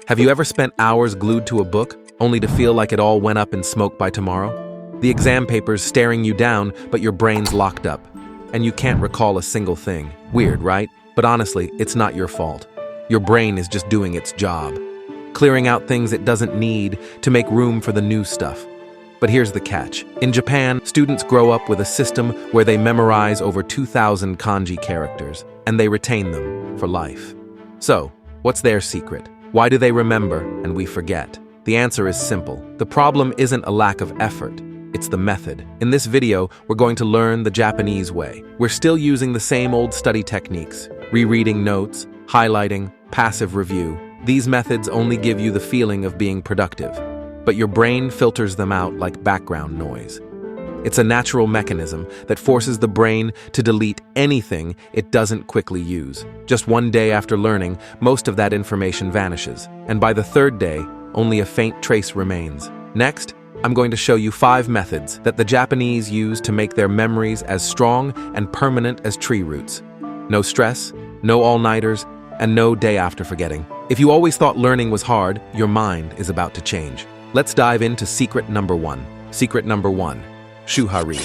Have you ever spent hours glued to a book, only to feel like it all went up in smoke by tomorrow? The exam paper's staring you down, but your brain's locked up, and you can't recall a single thing. Weird, right? But honestly, it's not your fault. Your brain is just doing its job, clearing out things it doesn't need to make room for the new stuff. But here's the catch. In Japan, students grow up with a system where they memorize over 2,000 kanji characters, and they retain them for life. So, what's their secret? Why do they remember and we forget? The answer is simple. The problem isn't a lack of effort, it's the method. In this video, we're going to learn the Japanese way. We're still using the same old study techniques: rereading notes, highlighting, passive review. These methods only give you the feeling of being productive, but your brain filters them out like background noise. It's a natural mechanism that forces the brain to delete anything it doesn't quickly use. Just one day after learning, most of that information vanishes, and by the third day, only a faint trace remains. Next, I'm going to show you 5 methods that the Japanese use to make their memories as strong and permanent as tree roots. No stress, no all-nighters, and no day after forgetting. If you always thought learning was hard, your mind is about to change. Let's dive into secret number 1. Secret number 1. Shu-Ha-Ri.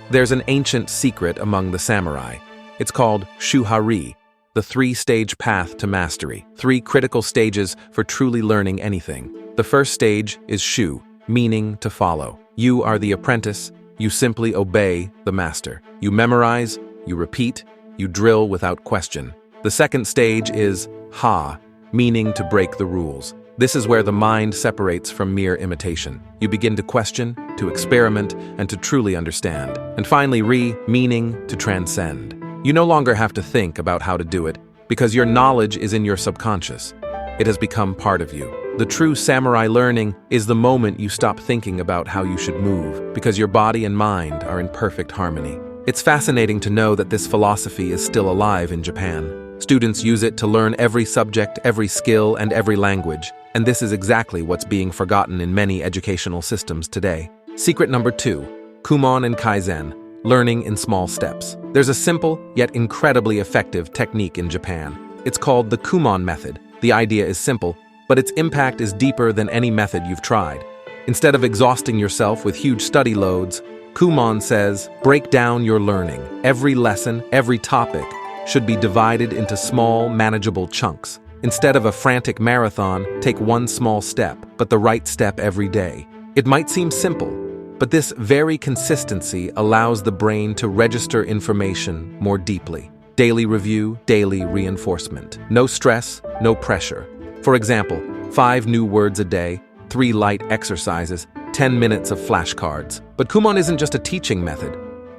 There's an ancient secret among the samurai. It's called Shu-Ha-Ri, the 3-stage path to mastery. 3 critical stages for truly learning anything. The first stage is Shu, meaning to follow. You are the apprentice. You simply obey the master. You memorize, you repeat, you drill without question. The second stage is Ha, meaning to break the rules. This is where the mind separates from mere imitation. You begin to question, to experiment, and to truly understand. And finally, Ri, meaning to transcend. You no longer have to think about how to do it, because your knowledge is in your subconscious. It has become part of you. The true samurai learning is the moment you stop thinking about how you should move, because your body and mind are in perfect harmony. It's fascinating to know that this philosophy is still alive in Japan. Students use it to learn every subject, every skill, and every language. And this is exactly what's being forgotten in many educational systems today. Secret number 2, Kumon and Kaizen, learning in small steps. There's a simple, yet incredibly effective technique in Japan. It's called the Kumon method. The idea is simple, but its impact is deeper than any method you've tried. Instead of exhausting yourself with huge study loads, Kumon says, break down your learning. Every lesson, every topic, should be divided into small, manageable chunks. Instead of a frantic marathon, take one small step, but the right step every day. It might seem simple, but this very consistency allows the brain to register information more deeply. Daily review, daily reinforcement. No stress, no pressure. For example, 5 new words a day, 3 light exercises, 10 minutes of flashcards. But Kumon isn't just a teaching method.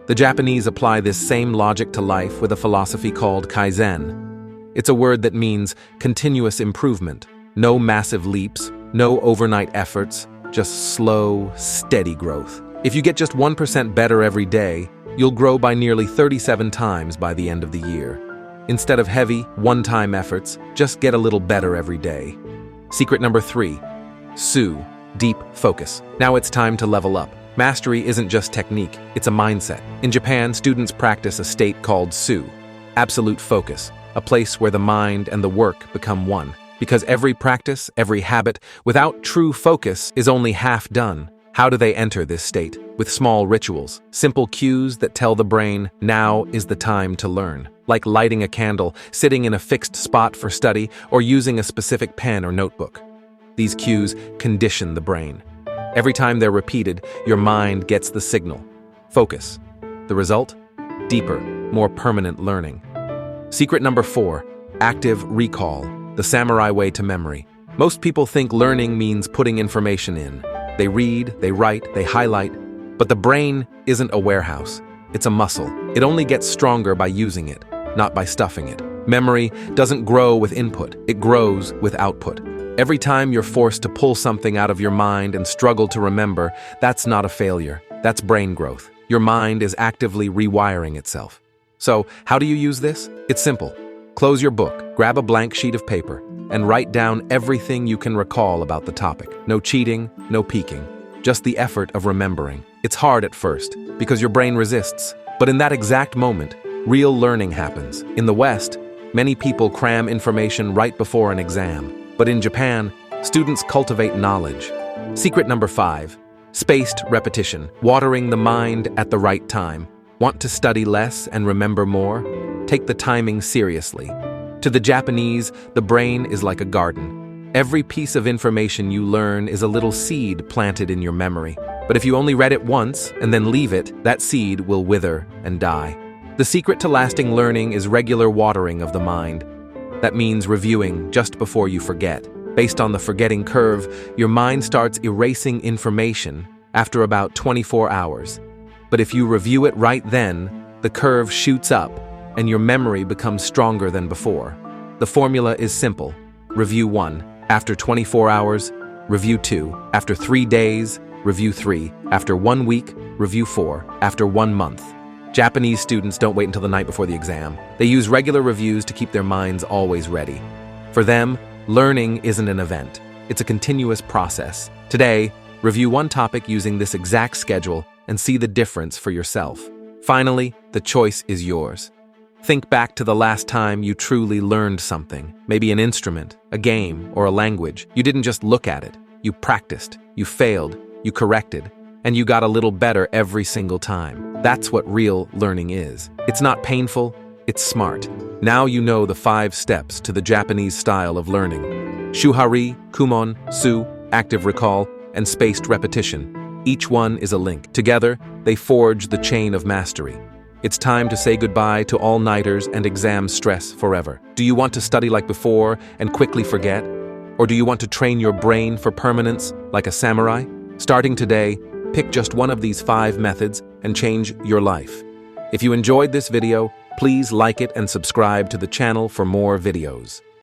The Japanese apply this same logic to life with a philosophy called Kaizen. It's a word that means continuous improvement. No massive leaps, no overnight efforts, just slow, steady growth. If you get just 1% better every day, you'll grow by nearly 37 times by the end of the year. Instead of heavy, one-time efforts, just get a little better every day. Secret number 3, Su, deep focus. Now it's time to level up. Mastery isn't just technique, it's a mindset. In Japan, students practice a state called Su, absolute focus. A place where the mind and the work become one. Because every practice, every habit, without true focus is only half done. How do they enter this state? With small rituals, simple cues that tell the brain, now is the time to learn. Like lighting a candle, sitting in a fixed spot for study, or using a specific pen or notebook. These cues condition the brain. Every time they're repeated, your mind gets the signal. Focus. The result? Deeper, more permanent learning. Secret number 4, active recall, the samurai way to memory. Most people think learning means putting information in. They read, they write, they highlight, but the brain isn't a warehouse. It's a muscle. It only gets stronger by using it, not by stuffing it. Memory doesn't grow with input, it grows with output. Every time you're forced to pull something out of your mind and struggle to remember, that's not a failure, that's brain growth. Your mind is actively rewiring itself. So, how do you use this? It's simple. Close your book, grab a blank sheet of paper, and write down everything you can recall about the topic. No cheating, no peeking, just the effort of remembering. It's hard at first, because your brain resists, but in that exact moment, real learning happens. In the West, many people cram information right before an exam. But in Japan, students cultivate knowledge. Secret number 5. Spaced repetition. Watering the mind at the right time. Want to study less and remember more? Take the timing seriously. To the Japanese, the brain is like a garden. Every piece of information you learn is a little seed planted in your memory. But if you only read it once and then leave it, that seed will wither and die. The secret to lasting learning is regular watering of the mind. That means reviewing just before you forget. Based on the forgetting curve, your mind starts erasing information after about 24 hours. But if you review it right then, the curve shoots up and your memory becomes stronger than before. The formula is simple. Review 1. After 24 hours, review 2. After 3 days, review 3. After 1 week, review 4. After 1 month. Japanese students don't wait until the night before the exam. They use regular reviews to keep their minds always ready. For them, learning isn't an event. It's a continuous process. Today, review one topic using this exact schedule and see the difference for yourself. Finally, the choice is yours. Think back to the last time you truly learned something, maybe an instrument, a game, or a language. You didn't just look at it. You practiced, you failed, you corrected, and you got a little better every single time. That's what real learning is. It's not painful, it's smart. Now you know the 5 steps to the Japanese style of learning. Shu-Ha-Ri, Kumon, Su, active recall, and spaced repetition. Each one is a link. Together, they forge the chain of mastery. It's time to say goodbye to all-nighters and exam stress forever. Do you want to study like before and quickly forget? Or do you want to train your brain for permanence like a samurai? Starting today, pick just one of these 5 methods and change your life. If you enjoyed this video, please like it and subscribe to the channel for more videos.